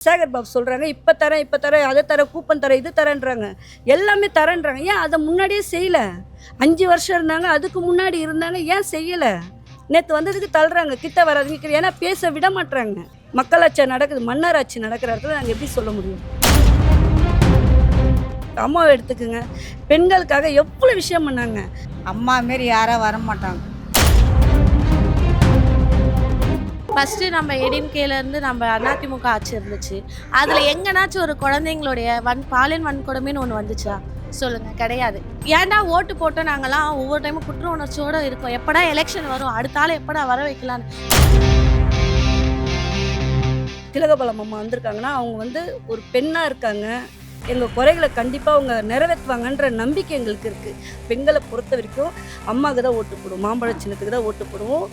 சேகர் பாபு சொல்கிறாங்க இப்போ தரேன் அதை தரேன் கூப்பன் தரேன் இது தரேன்றாங்க எல்லாமே தரேன்றாங்க. ஏன் அதை முன்னாடியே செய்யலை? 5 வருஷம் இருந்தாங்க, அதுக்கு முன்னாடி இருந்தாங்க, ஏன் செய்யலை? நேற்று வந்ததுக்கு தள்ளுறாங்க, கிட்ட வராதுங்க. ஏன்னா பேச விட மாட்டுறாங்க. மக்களாட்சி நடக்குது, மன்னராட்சி நடக்கிற இடத்துல நாங்கள் எப்படி சொல்ல முடியும்? அம்மாவை எடுத்துக்குங்க, பெண்களுக்காக எவ்வளோ விஷயம் பண்ணாங்க. அம்மா மாரி யாரும் வர மாட்டாங்க. ஃபஸ்ட்டு நம்ம ஏடிஎம்கேலேருந்து நம்ம அதிமுக ஆட்சி இருந்துச்சு. அதில் எங்கேனாச்சும் ஒரு குழந்தைங்களுடைய பாலியல் வன்கொடுமைன்னு ஒன்று வந்துச்சா சொல்லுங்கள்? கிடையாது. ஏன்டா ஓட்டு போட்டு நாங்கள்லாம் ஒவ்வொரு டைமும் குற்ற உணர்ச்சியோடு இருக்கோம். எப்படா எலெக்ஷன் வரும், அடுத்த ஆள் எப்படா வர வைக்கலான்னு. திலகபாலம் அம்மா வந்திருக்காங்கன்னா அவங்க வந்து ஒரு பெண்ணாக இருக்காங்க. எங்கள் குறைகளை கண்டிப்பாக அவங்க நிறைவேற்றுவாங்கன்ற நம்பிக்கை எங்களுக்கு இருக்குது. பெண்களை பொறுத்த வரைக்கும் அம்மாவுக்கு தான் ஓட்டு போடுவோம், மாம்பழ சின்னத்துக்கு தான் ஓட்டு போடுவோம்.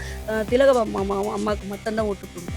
திலகபாலம் அம்மாவுக்கு மட்டும்தான் ஓட்டு போடுவோம்.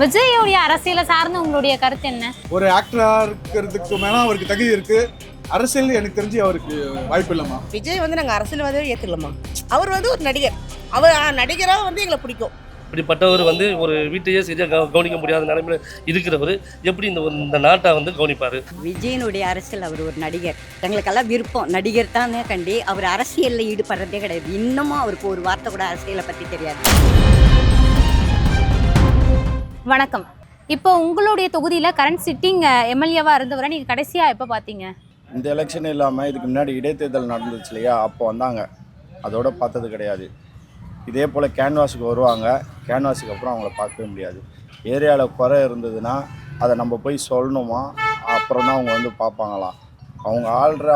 விஜயோடைய அரசியலை சார்ந்து உங்களுடைய கருத்து என்ன? ஒரு ஆக்டராக இருக்கிறதுக்கு மேலே அவருக்கு தகுதி இருக்குது. அரசியல் எனக்கு தெரிஞ்சு அவருக்கு வாய்ப்பு இல்லைம்மா. விஜய் வந்து நாங்கள் அரசியல்வாதியை ஏற்றுக்கலாமா? அவர் வந்து ஒரு நடிகர், அவர் நடிகராக வந்து எங்களை பிடிக்கும். இப்படிப்பட்டவர் வந்து ஒரு வீட்டையே சரியாக கவனிக்க முடியாத நிலைமையில் இருக்கிறவர் எப்படி இந்த நாட்டை வந்து கவனிப்பார்? விஜயனுடைய அரசியல், அவர் ஒரு நடிகர், எங்களுக்கெல்லாம் விருப்பம். நடிகர் தானே கண்டி, அவர் அரசியலில் ஈடுபடுறதே கிடையாது. இன்னமும் அவருக்கு ஒரு வார்த்தை கூட அரசியலை பற்றி தெரியாது. வணக்கம். இப்போ உங்களுடைய தொகுதியில் கரண்ட் சிட்டிங் எம்எல்ஏவாக இருந்தவரை நீங்கள் கடைசியாக எப்போ பார்த்தீங்க? இந்த எலெக்ஷன் இல்லாமல் இதுக்கு முன்னாடி இடைத்தேர்தல் நடந்துச்சு இல்லையா, அப்போ வந்தாங்க. அதோட பார்த்தது கிடையாது. இதே போல் கேன்வாஸுக்கு வருவாங்க, கேன்வாஸுக்கு அப்புறம் அவங்கள பார்க்கவே முடியாது. ஏரியாவில் குறை இருந்ததுன்னா அதை நம்ம போய் சொல்லணுமா, அப்புறம் தான் அவங்க வந்து பார்ப்பாங்களாம். அவங்க ஆள்ற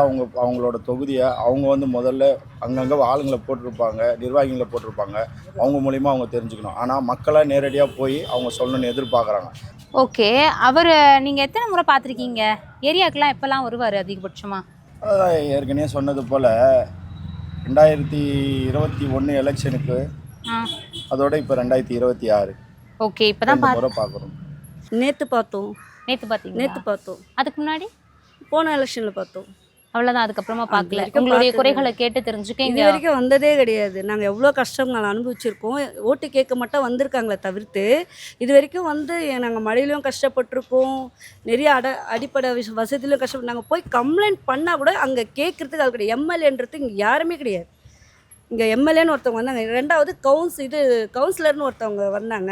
அவங்களோட தொகுதியை அவங்க வந்து முதல்ல அங்கங்கே ஆளுங்களை போட்டிருப்பாங்க, நிர்வாகிகளை போட்டிருப்பாங்க. அவங்க மூலிமா அவங்க தெரிஞ்சுக்கணும். ஆனால் மக்களாக நேரடியாக போய் அவங்க சொல்லணும்னு எதிர்பார்க்குறாங்க. ஓகே, அவர் நீங்கள் எத்தனை முறை பார்த்துருக்கீங்க? ஏரியாவுக்கெலாம் எப்போல்லாம் வருவார் அதிகபட்சமாக? அதான் ஏற்கனவே சொன்னது போல் 2021 எலெக்ஷனுக்கு, அதோட இப்போ 2026. ஓகே, இப்போ தான் முறை பார்க்குறோம். நேற்று பார்த்தோம். நேற்று பார்த்தோம். அதுக்கு முன்னாடி போன எலெக்ஷனில் பார்த்தோம். அவ்வளோதான், அதுக்கப்புறமா பார்க்கல. உங்களுடைய குறைகளை கேட்டு தெரிஞ்சுக்க இது வரைக்கும் வந்ததே கிடையாது. நாங்கள் எவ்வளோ கஷ்டங்கள் அனுபவிச்சிருக்கோம். ஓட்டு கேட்க மட்டும் வந்திருக்காங்களே தவிர்த்து இது வரைக்கும் வந்து நாங்கள் மழையிலையும் கஷ்டப்பட்டிருக்கோம், நிறைய அடிப்படை வசதியிலும் கஷ்டப்பட்டு நாங்கள் போய் கம்ப்ளைண்ட் பண்ணால் கூட அங்கே கேட்குறதுக்கு அது கிடையாது. எம்எல்ஏன்றது இங்கே யாருமே கிடையாது. இங்கே எம்எல்ஏன்னு ஒருத்தவங்க வந்தாங்க, 2வது கவுன்சிலர்னு ஒருத்தவங்க வந்தாங்க.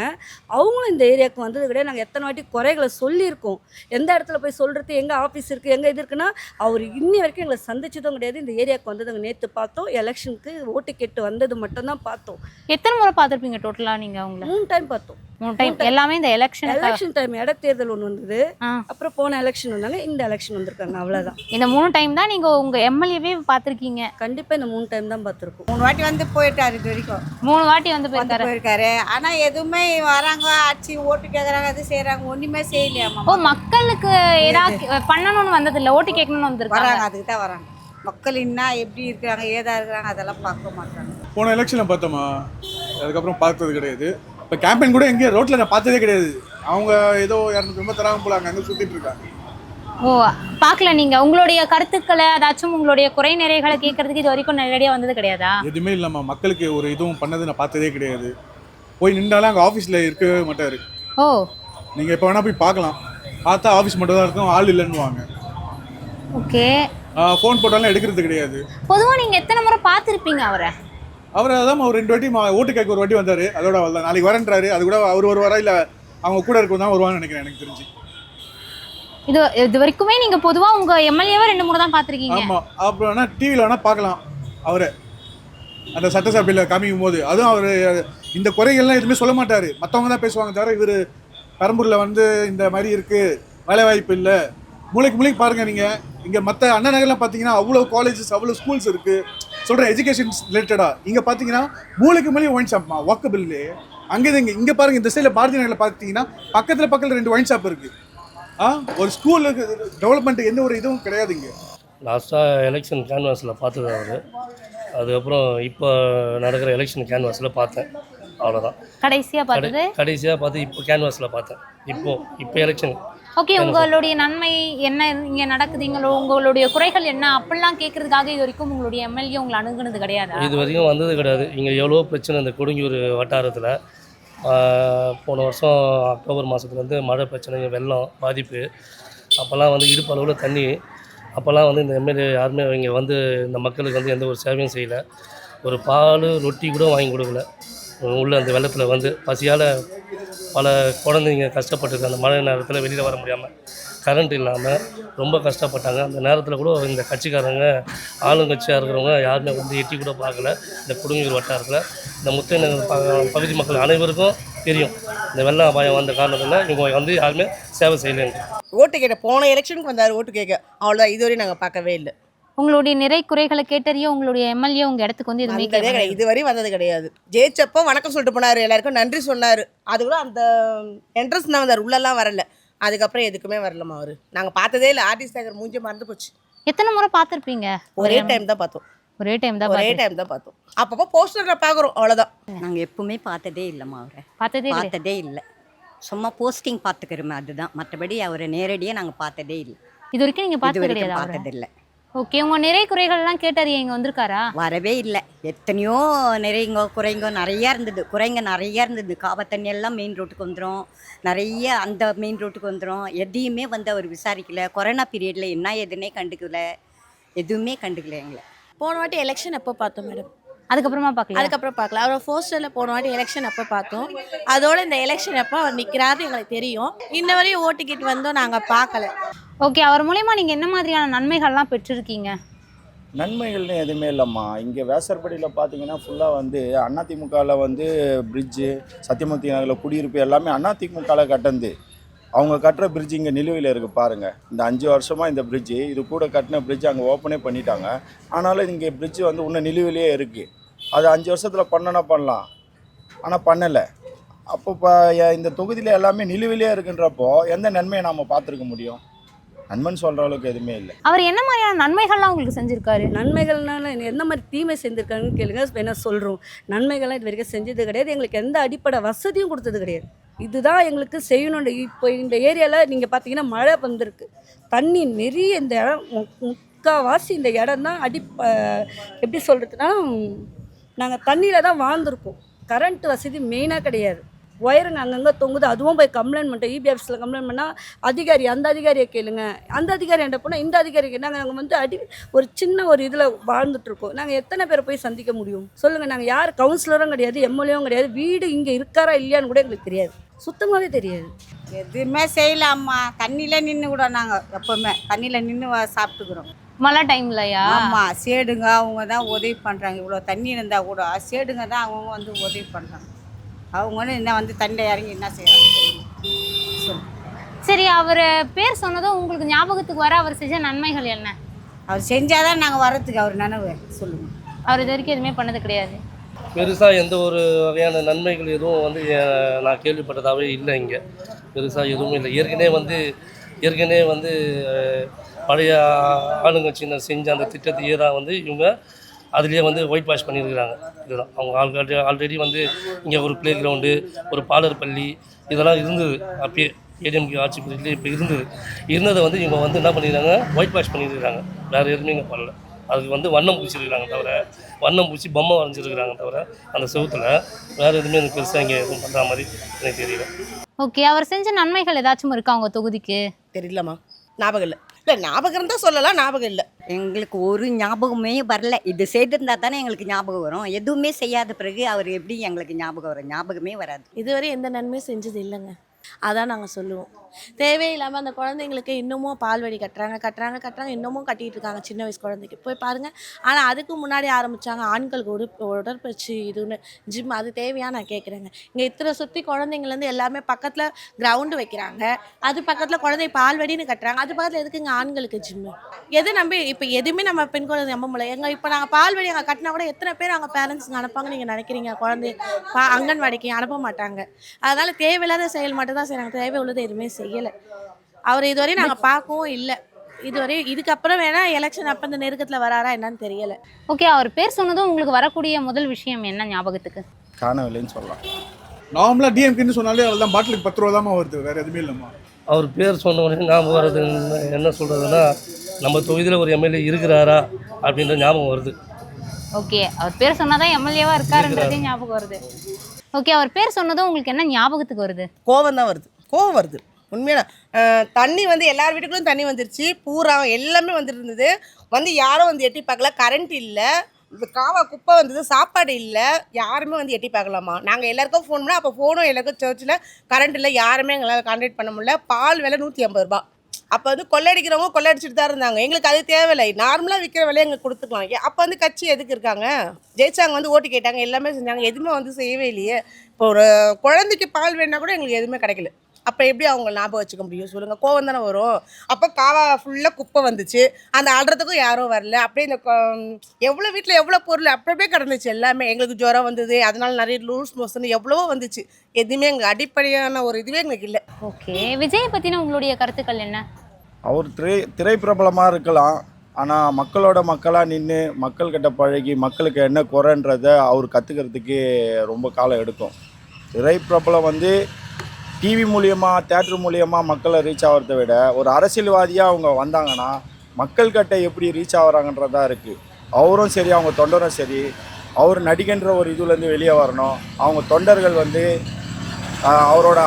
அவங்களும் இந்த ஏரியாவுக்கு வந்தது கிடையாது. நாங்கள் எத்தனை வாட்டி குறைகளை சொல்லியிருக்கோம். எந்த இடத்துல போய் சொல்கிறது, எங்கே ஆஃபீஸ் இருக்குது, எங்கே இது இருக்குன்னா அவர் இன்னி வரைக்கும் எங்களை சந்திச்சதும் கிடையாது. இந்த ஏரியாவுக்கு வந்ததுங்க நேற்று பார்த்தோம். எலெக்ஷனுக்கு ஓட்டு கேட்டு வந்தது மட்டும்தான் பார்த்தோம். எத்தனை முறை பார்த்துருப்பீங்க டோட்டலாக நீங்கள்? அவங்கள 3 டைம் பார்த்தோம். 3 டைம். எல்லாமே இந்த எலெக்ஷன் டைம் இடைத்தேர்தல் ஒன்று வந்தது, அப்புறம் போன எலெக்ஷன் வந்தாங்க, இந்த எலெக்ஷன் வந்திருக்காங்க. அவ்வளோதான். இந்த 3 டைம் தான் நீங்கள் உங்கள் எம்எல்ஏவே பார்த்துருக்கீங்க? கண்டிப்பாக இந்த 3 டைம் தான் பார்த்துருக்கோம். 3 வாட்டி வந்து போயிட்டாரு, இது வரைக்கும் 3 வாட்டி வந்து போயிருக்காரு. ஆனால் எதுவுமே வராங்க, ஆட்சி ஓட்டு கேட்குறாங்க, அது செய்கிறாங்க, ஒன்றுமே செய்யலையாமா. ஓ, மக்களுக்கு ஏதாவது பண்ணணும்னு வந்ததில்லை, ஓட்டு கேட்கணும்னு வந்திருக்காங்க. வராங்க, அதுக்கு தான் வராங்க. மக்கள் என்ன எப்படி இருக்கிறாங்க, ஏதா இருக்கிறாங்க, அதெல்லாம் பார்க்க மாட்டாங்க. போன எலெக்ஷனில் பார்த்தோமா, அதுக்கப்புறம் பார்த்தது கிடையாது. இப்போ கேம்பெயின் கூட எங்கேயும் ரோட்டில் நான் பார்த்ததே கிடையாது. அவங்க ஏதோ 200 ரூபாய் தராங்க போல அங்கே சுற்றிட்டு இருக்காங்க. ஓ, பார்க்கல. நீங்கள் உங்களுடைய கருத்துக்களை அதாச்சும் உங்களுடைய குறை நிறைகளை கேட்கறதுக்கு இது வரைக்கும் நேரடியாக வந்தது கிடையாதா? எதுவுமே இல்லாமல் மக்களுக்கு ஒரு இதுவும் பண்ணது நான் பார்த்ததே கிடையாது. போய் நின்றாலும் அங்கே ஆஃபீஸில் இருக்கவே மாட்டார். ஓ, நீங்கள் எப்போ வேணால் போய் பார்க்கலாம். பார்த்தா ஆஃபீஸ் மட்டும் தான் இருக்கும், ஆள் இல்லைன்னுவாங்க. ஓகே. ஃபோன் போட்டாலும் எடுக்கிறது கிடையாது. பொதுவாக நீங்கள் எத்தனை முறை பார்த்துருப்பீங்க அவரை? அவர் அதான் ஒரு 2 வாட்டி ஓட்டு கேட்க ஒரு வாட்டி வந்தார். அதோட அவ்வளோ நாளைக்கு வரன்றாரு. அது கூட அவர் வருவாரா இல்லை அவங்க கூட இருக்கும் தான் வருவாங்கன்னு நினைக்கிறேன், எனக்கு தெரிஞ்சு. இது வரைக்குமே நீங்கள் பொதுவாக உங்கள் எம்எல்ஏவை 2 முறை தான் பார்த்துருக்கீங்க? ஆமாம். அப்புறம் வேணால் டிவியில் வேணால் பார்க்கலாம் அவரை, அந்த சட்டசபையில் காமிக்கும் போது. அதுவும் அவர் இந்த குறைகள்லாம் எதுவுமே சொல்ல மாட்டார், மற்றவங்க தான் பேசுவாங்க தவிர. இவர் பெரம்பூரில் வந்து இந்த மாதிரி இருக்குது, வேலை வாய்ப்பு இல்லை, மூளைக்கு பாருங்கள் நீங்கள். இங்கே மற்ற அண்ணா நகர்லாம் பார்த்தீங்கன்னா அவ்வளோ காலேஜஸ், அவ்வளோ ஸ்கூல்ஸ் இருக்குது. சொல்கிறேன் எஜுகேஷன் ரிலேட்டடாக. இங்கே பார்த்தீங்கன்னா மூளைக்கு ஒயின் ஷாப்மா, வாக்கபிள்லே. அங்கே இங்கே பாருங்கள், இந்த சைடில் பாரதி நகரில் பார்த்தீங்கன்னா பக்கத்தில் 2 ஒயின் ஷாப் இருக்குது. ஒரு ஸ்கூலுக்கு டெவலப்மெண்ட்டுக்கு எந்த ஒரு இதுவும் கிடையாது இங்கே. லாஸ்ட்டாக எலெக்ஷன் கேன்வாஸில் பார்த்தது அவர். அதுக்கப்புறம் இப்போ நடக்கிற எலெக்ஷன் கேன்வாஸில் பார்த்தேன், அவ்வளோதான். கடைசியாக பார்த்து இப்போ கேன்வாஸில் பார்த்தேன். இப்போ எலெக்ஷன். ஓகே, உங்களுடைய நன்மை என்ன இங்கே நடக்குது, உங்களுடைய குறைகள் என்ன அப்படிலாம் கேட்கறதுக்காக இது வரைக்கும் உங்களுடைய எம்எல்ஏ உங்களை அணுகுனது கிடையாது? இது வரைக்கும் வந்தது கிடையாது. இங்கே எவ்வளோ பிரச்சனை இந்த கொடுங்கியூர் வட்டாரத்தில். போன வருஷம் அக்டோபர் மாதத்துலேருந்து மழை பிரச்சனை, வெள்ளம் பாதிப்பு, அப்போல்லாம் வந்து இடுப்பு அளவில் தண்ணி. அப்போல்லாம் வந்து இந்த எம்எல்ஏ யாருமே இங்கே வந்து இந்த மக்களுக்கு வந்து எந்த ஒரு சேவையும் செய்யலை. ஒரு பால் ரொட்டி கூட வாங்கி கொடுக்கல. உள்ள அந்த வெள்ளத்தில் வந்து பசியால் பல குழந்தைங்க கஷ்டப்பட்டுருக்கு. அந்த மழை நேரத்தில் வெளியில் வர முடியாமல், கரண்ட் இல்லாமல் ரொம்ப கஷ்டப்பட்டாங்க. அந்த நேரத்தில் கூட இந்த கட்சிக்காரங்க, ஆளுங்கட்சியாக இருக்கிறவங்க யாருமே வந்து எட்டி கூட பார்க்கல. இந்த கொடுங்கூர் வட்டாரத்தில் இந்த முத்தைநகர் பகுதி மக்கள் அனைவருக்கும் தெரியும் இந்த வெள்ள அபாயம் வந்த காரணத்தில் இவங்க வந்து யாருமே சேவை செய்யலைன்னு. ஓட்டு கேட்க போன எலெக்ஷனுக்கு வந்தார் ஓட்டு கேட்க, அவ்வளோதான். இதுவரையும் நாங்கள் பார்க்கவே இல்லை. உங்களுடைய நிறை குறைகளை கேட்டறிய உங்களுடைய எம்எல்ஏ உங்க இடத்துக்கு வந்து எதுவுமே வந்ததே கிடையாது, இதுவரையும் வந்தது கிடையாது. ஜெயிச்சப்போ வணக்கம் சொல்லிட்டு போனார், எல்லாருக்கும் நன்றி சொன்னார். அது கூட அந்த என்ட்ரன்ஸ் தான் வந்தார், உள்ளெல்லாம் வரல. அதுக்கப்புறம் எதுக்குமே வரலம்மா அவர். நாங்கள் பார்த்ததே இல்லை. ஆர்டி சேகர் மூஞ்சி மறந்து போச்சு. எத்தனை முறை பார்த்துருப்பீங்க? ஒரே டைம் தான் பார்த்தோம். ஒரே டைம் தான் பார்த்தோம். அப்பப்போ போஸ்டரில் பார்க்குறோம், அவ்வளோதான். நாங்கள் எப்பவுமே பார்த்ததே இல்லைம்மா, அவரை பார்த்ததே பார்த்ததே இல்லை. சும்மா போஸ்டிங் பார்த்துக்கிறோமே, அதுதான். மற்றபடி அவரை நேரடியாக நாங்கள் பார்த்ததே இல்லை. இது வரைக்கும் நீங்க இது பார்த்தது வரைக்கும் கிடையாது? பார்த்ததில்லை. ஓகே, உங்க நிறை குறைகள்லாம் கேட்டறிய இங்க வந்திருக்காரா? வரவே இல்லை. எத்தனையோ நிறைங்கோ குறைங்கோ நிறையா இருந்தது. குறைங்க நிறையா இருந்தது. காவ தண்ணி எல்லாம் மெயின் ரோட்டுக்கு வந்துடும், நிறைய அந்த மெயின் ரோட்டுக்கு வந்துடும். எதையுமே வந்து அவர் விசாரிக்கல. கொரோனா பீரியடில் என்ன எதுனே கண்டுக்கல, எதுவுமே கண்டுக்கல எங்களை. போன வாட்டி எலெக்ஷன் எப்போ பார்த்தோம் மேடம்? அதுக்கப்புறமா பார்க்கல. அதுக்கப்புறம் பார்க்கல. அவரோட போஸ்டரில் போன வாட்டி எலெக்ஷன் அப்போ பார்த்தோம். அதோட இந்த எலெக்ஷன் எப்போ அவர் நிற்கிறாரு எங்களுக்கு தெரியும். இன்ன வரையும் ஓட்டுக்கிட்டு வந்தோம், நாங்கள் பார்க்கல. ஓகே, அவர் மூலயமா நீங்க என்ன மாதிரியான நன்மைகள்லாம் பெற்றிருக்கீங்க? நன்மைகள்னு எதுவுமே இல்லைம்மா. இங்கே வேசர்படியில் பார்த்தீங்கன்னா ஃபுல்லாக வந்து அதிமுகவில் வந்து பிரிட்ஜு, சத்தியமூர்த்தி நகரில் குடியிருப்பு எல்லாமே அதிமுகவில் கட்டந்து. அவங்க கட்டுற பிரிட்ஜ் இங்கே நிலுவையில் இருக்குது பாருங்கள். இந்த 5 வருஷமாக இந்த பிரிட்ஜு, இது கூட கட்டின பிரிட்ஜ் அங்கே ஓப்பனே பண்ணிட்டாங்க. ஆனாலும் இங்கே பிரிட்ஜு வந்து இன்னும் நிலுவையிலே இருக்குது. அது 5 வருஷத்தில் பண்ணலாம், ஆனால் பண்ணலை. அப்போ இந்த தொகுதியில் எல்லாமே நிலுவையிலே இருக்குன்றப்போ எந்த நன்மையை நாம் பார்த்துருக்க முடியும்? நன்மைன்னு சொல்கிற அளவுக்கு எதுவுமே இல்லை. அவர் என்ன மாதிரியான நன்மைகள்லாம் உங்களுக்கு செஞ்சிருக்காரு? நன்மைகள்னால எந்த மாதிரி தீமை செஞ்சுருக்காங்கன்னு கேளுங்க, என்ன சொல்கிறோம். நன்மைகள்லாம் இது வரைக்கும் செஞ்சது கிடையாது. எங்களுக்கு எந்த அடிப்படை வசதியும் கொடுத்தது கிடையாது. இதுதான் எங்களுக்கு செய்யணும். இப்போ இந்த ஏரியாவில் நீங்கள் பார்த்தீங்கன்னா மழை வந்திருக்கு, தண்ணி நிறைய. இந்த இடம் முக்கால்வாசி இந்த இடம் தான் எப்படி சொல்கிறதுனா, நாங்கள் தண்ணியில் தான் வாழ்ந்துருக்கோம். கரண்ட் வசதி மெயினாக கிடையாது. ஒயருங்க அங்கங்கே தொங்குது. அதுவும் போய் கம்ப்ளைண்ட் பண்ணிட்டோம். இபி ஆஃபீஸில் கம்ப்ளைண்ட் பண்ணால் அந்த அதிகாரியை கேளுங்க, அந்த அதிகாரி என்ன போனால் இந்த அதிகாரிக்கு நாங்கள் வந்து ஒரு சின்ன ஒரு இதில் வாழ்ந்துட்டுருக்கோம். நாங்கள் எத்தனை பேரை போய் சந்திக்க முடியும் சொல்லுங்கள்? நாங்கள் யார் கவுன்சிலரும் கிடையாது, எம்எல்ஏவும் கிடையாது. வீடு இங்கே இருக்காரா இல்லையான்னு கூட எங்களுக்கு தெரியாது, சுத்தமாகவே தெரியாது. எதுவுமே செய்யலாம்மா. தண்ணியில் நின்று கூட நாங்கள் எப்போவுமே தண்ணியில் நின்று சாப்பிட்டுக்கிறோம். மழை டைம்லயா? ஆமாம், சேடுங்க அவங்க தான் உதவி பண்ணுறாங்க. இவ்வளோ தண்ணி இருந்தால் கூட சேடுங்க தான் அவங்க வந்து உதவி பண்ணுறாங்க. அவங்க என்ன வந்து தண்ணியில் இறங்கி என்ன செய்யறாங்க? சரி, அவர் பேர் சொன்னதும் உங்களுக்கு ஞாபகத்துக்கு வர அவர் செஞ்ச நன்மைகள் என்ன? அவர் செஞ்சாதான் நாங்கள் வர்றதுக்கு அவர் நினைவு சொல்லுங்கள். அவர் இது வரைக்கும் எதுவுமே பண்ணது கிடையாது. பெருசாக எந்த ஒரு வகையான நன்மைகள் எதுவும் வந்து நான் கேள்விப்பட்டதாகவே இல்லை. இங்கே பெருசாக எதுவும் இல்லை. ஏற்கனவே வந்து பழைய ஆளுங்கட்சியினர் செஞ்ச அந்த திட்டத்தையே தான் வந்து இவங்க அதுலேயே வந்து ஒயிட் வாஷ் பண்ணியிருக்கிறாங்க. இதுதான் அவங்க ஆல்ரெடி வந்து இங்கே ஒரு ப்ளே கிரவுண்டு, ஒரு பாலர் பள்ளி இதெல்லாம் இருந்தது. அப்பயே ஏடிஎம்கே ஆட்சி பகுதியில் இப்போ இருந்ததை வந்து இவங்க வந்து என்ன பண்ணிடுறாங்க, ஒயிட் வாஷ் பண்ணியிருக்கிறாங்க. வேறு எதுவுமே இங்கே பண்ணல. அதுக்கு வந்து வண்ணம் பூச்சிருக்கிறாங்க தவிர, வண்ணம் பூச்சி பொம்மை வரைஞ்சிருக்கிறாங்க தவிர அந்த செவுத்தில் வேறு எதுவுமே எனக்கு பெருசாக இங்கே எதுவும் பண்ணுற மாதிரி எனக்கு தெரியல. ஓகே, அவர் செஞ்ச நன்மைகள் ஏதாச்சும் இருக்கா அவங்க தொகுதிக்கு? தெரியலம்மா, ஞாபகம் இல்லை. ஞாபகம் இருந்தால் சொல்லலாம், ஞாபகம் இல்லை. எங்களுக்கு ஒரு ஞாபகமே வரல. இது செய்திருந்தா தானே எங்களுக்கு ஞாபகம் வரும். எதுவுமே செய்யாத பிறகு அவர் எப்படி எங்களுக்கு ஞாபகம் வரும்? ஞாபகமே வராது. இதுவரை எந்த நன்மையும் செஞ்சது இல்லைங்க. அதான் நாங்கள் சொல்லுவோம். தேவையில்லாமல் அந்த குழந்தைங்களுக்கு இன்னமும் பால்வடி கட்டுறாங்க இன்னமும் கட்டிகிட்டு இருக்காங்க சின்ன வயசு குழந்தைக்கு போய் பாருங்கள். ஆனால் அதுக்கு முன்னாடி ஆரம்பித்தாங்க ஆண்களுக்கு உடற்பயிற்சி இதுன்னு ஜிம். அது தேவையாக நான் கேட்குறேங்க. இங்கே இத்தனை சுற்றி குழந்தைங்கலேருந்து எல்லாமே பக்கத்தில் கிரவுண்டு வைக்கிறாங்க, அது பக்கத்தில் குழந்தை பால்வடின்னு கட்டுறாங்க, அது பக்கத்தில் எதுக்குங்க ஆண்களுக்கு ஜிம்மு? எது நம்பி இப்போ எதுவுமே நம்ம பெண் குழந்தை நம்ப முடியல. இப்போ நாங்கள் பால்வடி அங்கே கட்டினா கூட எத்தனை பேர் அங்கே பேரண்ட்ஸுங்க அனுப்பாங்க நீங்கள் நினைக்கிறீங்க? குழந்தை அங்கன்வாடிக்கு அனுப்ப மாட்டாங்க. அதனால் தேவையில்லாத செயல் மட்டும் தான் செய்கிறாங்க, தேவை உள்ளது எதுவுமே செய்யலை. அவர் இதுவரையும் நாங்கள் பார்க்கவும் இல்லை. இதுக்கப்புறம் வேணா எலெக்ஷன் அப்போ இந்த நெருக்கத்தில் வராரா என்னன்னு தெரியலை. ஓகே, அவர் பேர் சொன்னதும் உங்களுக்கு வரக்கூடிய முதல் விஷயம் என்ன ஞாபகத்துக்கு? காணவில்லைன்னு சொல்லலாம். நார்மலாக டிஎம்கேன்னு சொன்னாலே அதெல்லாம் பாட்டிலுக்கு 10 ரூபா தான் வருது, வேறு எதுவுமே இல்லைம்மா. அவர் பேர் சொன்ன உடனே ஞாபகம் வர்றது என்ன சொல்கிறதுன்னா, நம்ம தொகுதியில் ஒரு எம்எல்ஏ இருக்கிறாரா அப்படின்ற ஞாபகம் வருது. ஓகே, அவர் பேர் சொன்னாதான் எம்எல்ஏவா இருக்காருன்றதே ஞாபகம் வருது. ஓகே, அவர் பேர் சொன்னதும் உங்களுக்கு என்ன ஞாபகத்துக்கு வருது? கோவம் தான் வருது, கோவம் வருது உண்மையான. தண்ணி வந்து எல்லார் வீட்டுக்குள்ளேயும் தண்ணி வந்துருச்சு, பூரா எல்லாமே வந்துட்டு இருந்தது. வந்து யாரும் வந்து எட்டி பார்க்கல, கரண்ட் இல்லை, இந்த காவா குப்பை வந்தது, சாப்பாடு இல்லை, யாருமே வந்து எட்டி பார்க்கலாமா. நாங்கள் எல்லாருக்கும் ஃபோன் பண்ணால் அப்போ ஃபோனும் எல்லாருக்கும் சர்ச்சில் கரண்ட் இல்லை, யாருமே எங்களால் கான்டாக்ட் பண்ண முடியல. பால் விலை 150 ரூபா. அப்போ வந்து கொள்ளடிக்கிறவங்க கொள்ளடிச்சிட்டு தான் இருந்தாங்க. எங்களுக்கு அது தேவையில்லை, நார்மலாக விற்கிற விலையை எங்களுக்கு கொடுத்துக்கலாம். அப்போ வந்து கட்சி எதுக்கு இருக்காங்க? ஜெயிச்சாங்க, வந்து ஓட்டு கேட்டாங்க, எல்லாமே செஞ்சாங்க, எதுவுமே வந்து செய்யவே இல்லையே. இப்போ ஒரு குழந்தைக்கு பால் வேணுன்னா கூட எங்களுக்கு எதுவுமே கிடைக்கல. அப்போ எப்படி அவங்க ஞாபகம் வச்சுக்க முடியும் சொல்லுங்கள்? கோவம் தானே வரும். அப்போ காவா ஃபுல்லாக குப்பை வந்துச்சு, அந்த ஆடுறதுக்கும் யாரும் வரல. அப்படியே இந்த எவ்வளோ வீட்டில் எவ்வளோ பொருள் அப்படியே கிடந்துச்சு எல்லாமே. எங்களுக்கு ஜுரம் வந்தது, அதனால நிறைய லூஸ் மோஷன் எவ்வளவோ வந்துச்சு. எதுவுமே எங்களுக்கு அடிப்படையான ஒரு இதுவே எங்களுக்கு இல்லை. ஓகே, விஜயை பற்றின உங்களுடைய கருத்துக்கள் என்ன? அவர் திரைப்பிரபலமாக இருக்கலாம், ஆனால் மக்களோட மக்களாக நின்று மக்கள்கிட்ட பழகி மக்களுக்கு என்ன குறைன்றதை அவர் கற்றுக்கிறதுக்கு ரொம்ப காலம் எடுக்கும். திரைப்பிரபலம் வந்து டிவி மூலியமாக தேட்டர் மூலியமாக மக்களை ரீச் ஆகிறத விட ஒரு அரசியல்வாதியாக அவங்க வந்தாங்கன்னா மக்கள்கிட்ட எப்படி ரீச் ஆகிறாங்கன்றதா இருக்குது. அவரும் சரி, அவங்க தொண்டரும் சரி, அவர் நடிகன்ற ஒரு இதுலேருந்து வெளியே வரணும். அவங்க தொண்டர்கள் வந்து அவரோட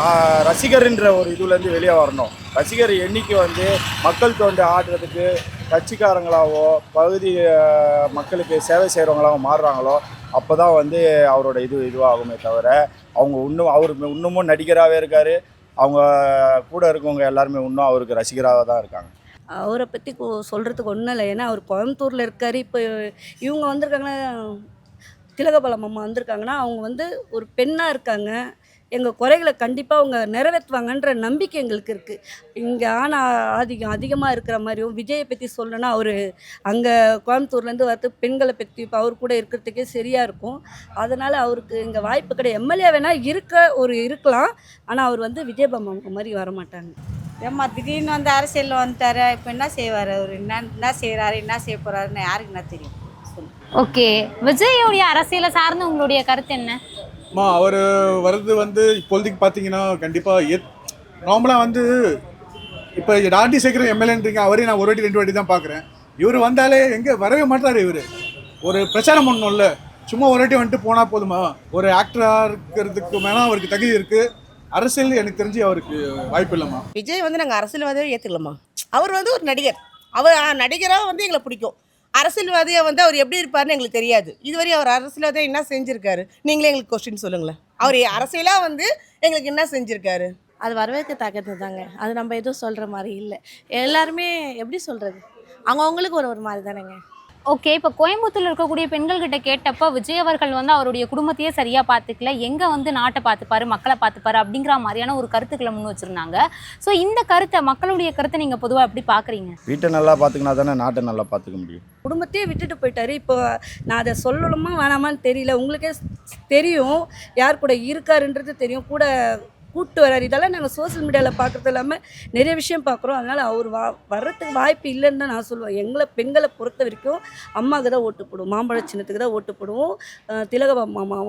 ரசிகர்ன்ற ஒரு இதுலேருந்து வெளியே வரணும். ரசிகர் எண்ணிக்கை வந்து மக்கள் தொண்டு ஆடுறதுக்கு கட்சிக்காரங்களாவோ பகுதி மக்களுக்கு சேவை செய்கிறவங்களாவோ மாறுறாங்களோ அப்போ தான் வந்து அவரோட இதுவாகுமே தவிர அவங்க இன்னமும் நடிகராகவே இருக்கார். அவங்க கூட இருக்கவங்க எல்லாருமே இன்னும் அவருக்கு ரசிகராக தான் இருக்காங்க. அவரை பற்றி சொல்கிறதுக்கு ஒன்றும் இல்லை. ஏன்னா அவர் கோயம்புத்தூரில் இருக்கார். இப்போ இவங்க வந்திருக்காங்கன்னா, திலகபாலம் அம்மா வந்திருக்காங்கன்னா, அவங்க வந்து ஒரு பெண்ணாக இருக்காங்க. எங்கள் குறைகளை கண்டிப்பாக அவங்க நிறைவேற்றுவாங்கன்ற நம்பிக்கை எங்களுக்கு இருக்குது. இங்கே அதிகமாக இருக்கிற மாதிரியும் விஜயை பற்றி சொல்லணும்னா, அவர் அங்கே கோயம்புத்தூர்லேருந்து வரது பெண்களை பற்றி இப்போ அவர் கூட இருக்கிறதுக்கே சரியாக இருக்கும். அதனால் அவருக்கு இங்கே வாய்ப்பு கிடையாது. எம்எல்ஏ வேணால் இருக்கலாம், ஆனால் அவர் வந்து விஜயபாமா மாதிரி வரமாட்டாங்க. ஏம்மா திடீர்னு வந்து அரசியலில் வந்துட்டார், இப்போ என்ன செய்வார் அவர்? என்ன செய்கிறாரு, என்ன செய்ய போகிறாருன்னு யாருக்கு என்ன தெரியும் சொல்லு. ஓகே, விஜயோடைய அரசியலை சார்ந்து உங்களுடைய கருத்து என்ன? அவர் வர்றது வந்து இப்போதைக்கு பார்த்தீங்கன்னா கண்டிப்பாக நார்மலாக வந்து இப்போ ராண்டி சேகர் எம்எல்ஏன்றீங்க, அவரையும் நான் ஒரு வாட்டி 2 வாட்டி தான் பார்க்குறேன். இவர் வந்தாலே எங்கே வரவே மாட்டார். இவர் ஒரு பிரச்சாரம் பண்ணணும்ல, சும்மா ஒரு வாட்டி வந்துட்டு போனால் போதுமா? ஒரு ஆக்டராக இருக்கிறதுக்கு மேலே அவருக்கு தகுதி இருக்குது. அரசியல் எனக்கு தெரிஞ்சு அவருக்கு வாய்ப்பு இல்லைம்மா. விஜய் வந்து நாங்கள் அரசியல்வாதியாக ஏற்றுக்கலாமா? அவர் வந்து ஒரு நடிகர், அவர் நடிகராக வந்து எங்களை பிடிக்கும். அரசியல்வாதியாக வந்து அவர் எப்படி இருப்பார்னு எங்களுக்கு தெரியாது. இதுவரை அவர் அரசியல்வாதியாக என்ன செஞ்சுருக்காரு நீங்களே எங்களுக்கு கொஸ்டின் சொல்லுங்களேன். அவர் அரசியலாக வந்து எங்களுக்கு என்ன செஞ்சுருக்காரு? அது வரவேற்கத்தக்கது தாங்க. அது நம்ம எதுவும் சொல்கிற மாதிரி இல்லை. எல்லாருமே எப்படி சொல்கிறது, அவங்கவுங்களுக்கு ஒரு மாதிரி தானேங்க. ஓகே, இப்போ கோயம்புத்தூர்ல இருக்கக்கூடிய பெண்கள்கிட்ட கேட்டப்ப விஜய் அவர்கள் வந்து அவருடைய குடும்பத்தையே சரியா பார்த்துக்கல, எங்க வந்து நாட்டை பார்த்துப்பாரு, மக்களை பார்த்துப்பாரு அப்படிங்கிற மாதிரியான ஒரு கருத்துக்களை முன் வச்சிருந்தாங்க. ஸோ இந்த கருத்தை, மக்களுடைய கருத்தை நீங்க பொதுவாக எப்படி பார்க்குறீங்க? வீட்டை நல்லா பார்த்துக்கினா தானே நாட்டை நல்லா பார்த்துக்க முடியும். குடும்பத்தையே விட்டுட்டு போயிட்டாரு. இப்போ நான் அதை சொல்லணுமா வேணாமான்னு தெரியல. உங்களுக்கே தெரியும், யார் கூட இருக்காருன்றது தெரியும், கூட கூப்பிட்டு வர்றாரு. இதெல்லாம் நாங்கள் சோசியல் மீடியாவில் பார்க்குறது இல்லாமல் நிறைய விஷயம் பார்க்குறோம். அதனால் அவர் வர்றதுக்கு வாய்ப்பு இல்லைன்னு தான் நான் சொல்லுவேன். பெண்களை பொறுத்த வரைக்கும் அம்மாவுக்கு தான் ஓட்டு போடுவோம், மாம்பழ சின்னத்துக்கு தான் ஓட்டு போடுவோம்.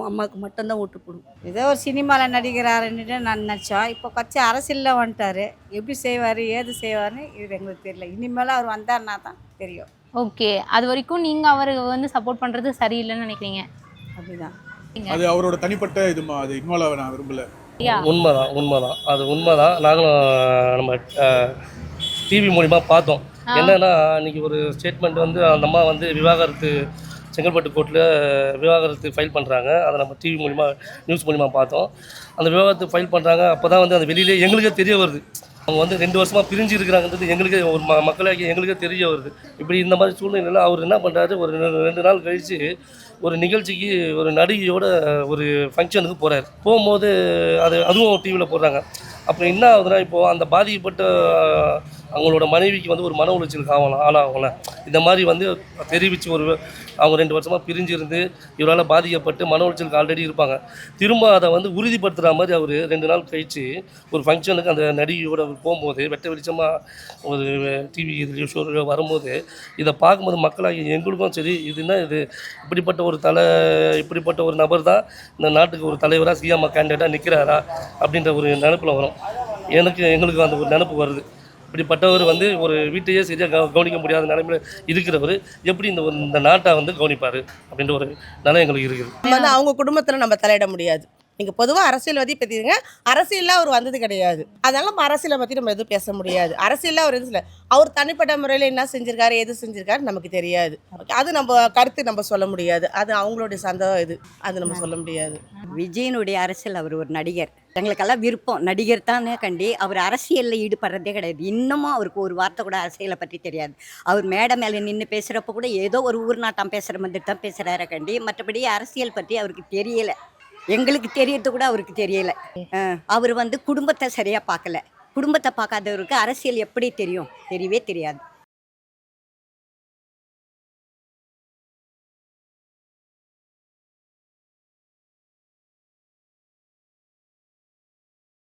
அம்மாவுக்கு மட்டும்தான் ஓட்டு போடுவோம். ஏதோ ஒரு சினிமாவில் நடிக்கிறாருன்னு நான் நினச்சோம். இப்போ கட்சி அரசியலில் வந்துட்டார். எப்படி செய்வார், ஏது செய்வார்னு இது எங்களுக்கு தெரியல. இனிமேல் அவர் வந்தார்னா தான் தெரியும். ஓகே, அது வரைக்கும் நீங்கள் அவருக்கு வந்து சப்போர்ட் பண்ணுறது சரியில்லைன்னு நினைக்கிறீங்க? அப்படிதான். அது அவரோட தனிப்பட்ட இதுமா, அது இன்வால்வ் ஆக நான் விரும்பல. உண்மைதான் அது உண்மைதான். நாங்களும் நம்ம டிவி மூலிமா பார்த்தோம். என்னன்னா அன்றைக்கி ஒரு ஸ்டேட்மெண்ட் வந்து அந்த அம்மா வந்து விவாகரத்து செங்கல்பட்டு கோர்ட்டில் விவாகரத்து ஃபைல் பண்ணுறாங்க. அதை நம்ம டிவி மூலிமா நியூஸ் மூலிமா பார்த்தோம். அந்த விவாகரத்து ஃபைல் பண்ணுறாங்க. அப்போ தான் வந்து அந்த வெளியிலே எங்களுக்கே தெரிய வருது, அவங்க வந்து 2 வருஷமாக பிரிஞ்சு இருக்கிறாங்கன்றது எங்களுக்கே ஒரு மக்களாகி எங்களுக்கே தெரிய வருது. இப்படி இந்த மாதிரி சூழ்நிலையில் அவர் என்ன பண்ணுறாரு, ஒரு 2 நாள் கழித்து ஒரு நிகழ்ச்சிக்கு ஒரு நடிகையோட ஒரு ஃபங்க்ஷனுக்கு போகிறார். போகும்போது அதுவும் டிவியில் போடுறாங்க. அப்போ என்ன ஆகுதுன்னா, இப்போது அந்த பாதிக்கப்பட்ட அவங்களோட மனைவிக்கு வந்து ஒரு மன உளைச்சலுக்கு ஆளாகல. இந்த மாதிரி வந்து தெரிவித்து அவங்க 2 வருஷமாக பிரிஞ்சு இருந்து இவரால் பாதிக்கப்பட்டு மன உளைச்சலுக்கு ஆல்ரெடி இருப்பாங்க. திரும்ப அதை வந்து உறுதிப்படுத்துகிற மாதிரி அவர் 2 நாள் கழித்து ஒரு ஃபங்க்ஷனுக்கு அந்த நடிகையோட போகும்போது வெட்ட வெளிச்சமாக ஒரு டிவி இதுலேயோ ஷோலையோ வரும்போது இதை பார்க்கும்போது மக்களாகி எங்களுக்கும் சரி, இதுனா இது இப்படிப்பட்ட ஒரு நபர் தான் இந்த நாட்டுக்கு ஒரு தலைவராக சிஎம் கேண்டிடேட்டாக நிற்கிறாரா அப்படின்ற ஒரு நினைப்பில் வரும். எங்களுக்கு அந்த ஒரு நினைப்பு வருது. இப்படிப்பட்டவர் வந்து ஒரு வீட்டையே சரியாக கவனிக்க முடியாத நிலைமையில் இருக்கிறவர் எப்படி இந்த நாட்டை வந்து கவனிப்பார் அப்படின்ற ஒரு நிலை எங்களுக்கு இருக்குது. நம்ம வந்து அவங்க குடும்பத்தில் நம்ம தலையிட முடியாது. நீங்கள் பொதுவாக அரசியல்வாதி பற்றிங்க, அரசியலில் அவர் வந்தது கிடையாது. அதனால நம்ம அரசியலை பற்றி நம்ம எதுவும் பேச முடியாது. அரசியலில் அவர் எதுவும் இல்லை. அவர் தனிப்பட்ட முறையில் என்ன செஞ்சிருக்காரு, எது செஞ்சிருக்காரு நமக்கு தெரியாது. அது நம்ம கருத்து நம்ம சொல்ல முடியாது. அது அவங்களுடைய இது, அது நம்ம சொல்ல முடியாது. விஜயனுடைய அரசியல், அவர் ஒரு நடிகர். எங்களுக்கெல்லாம் விருப்பம், நடிகர் தானே கண்டி. அவர் அரசியலில் ஈடுபடுறதே கிடையாது. இன்னமும் அவருக்கு ஒரு வார்த்தை கூட அரசியலை பற்றி தெரியாது. அவர் மேடை மேலே நின்று பேசுகிறப்ப கூட ஏதோ ஒரு ஊர் நாட்டம் பேசுகிற மாதிரி தான் பேசுகிறாரு கண்டி. மற்றபடி அரசியல் பற்றி அவருக்கு தெரியலை. எங்களுக்கு தெரியறது கூட அவருக்கு தெரியலை. அவர் குடும்பத்தை சரியாக பார்க்கல. குடும்பத்தை பார்க்காதவருக்கு அரசியல் எப்படி தெரியும்? தெரியவே தெரியாது.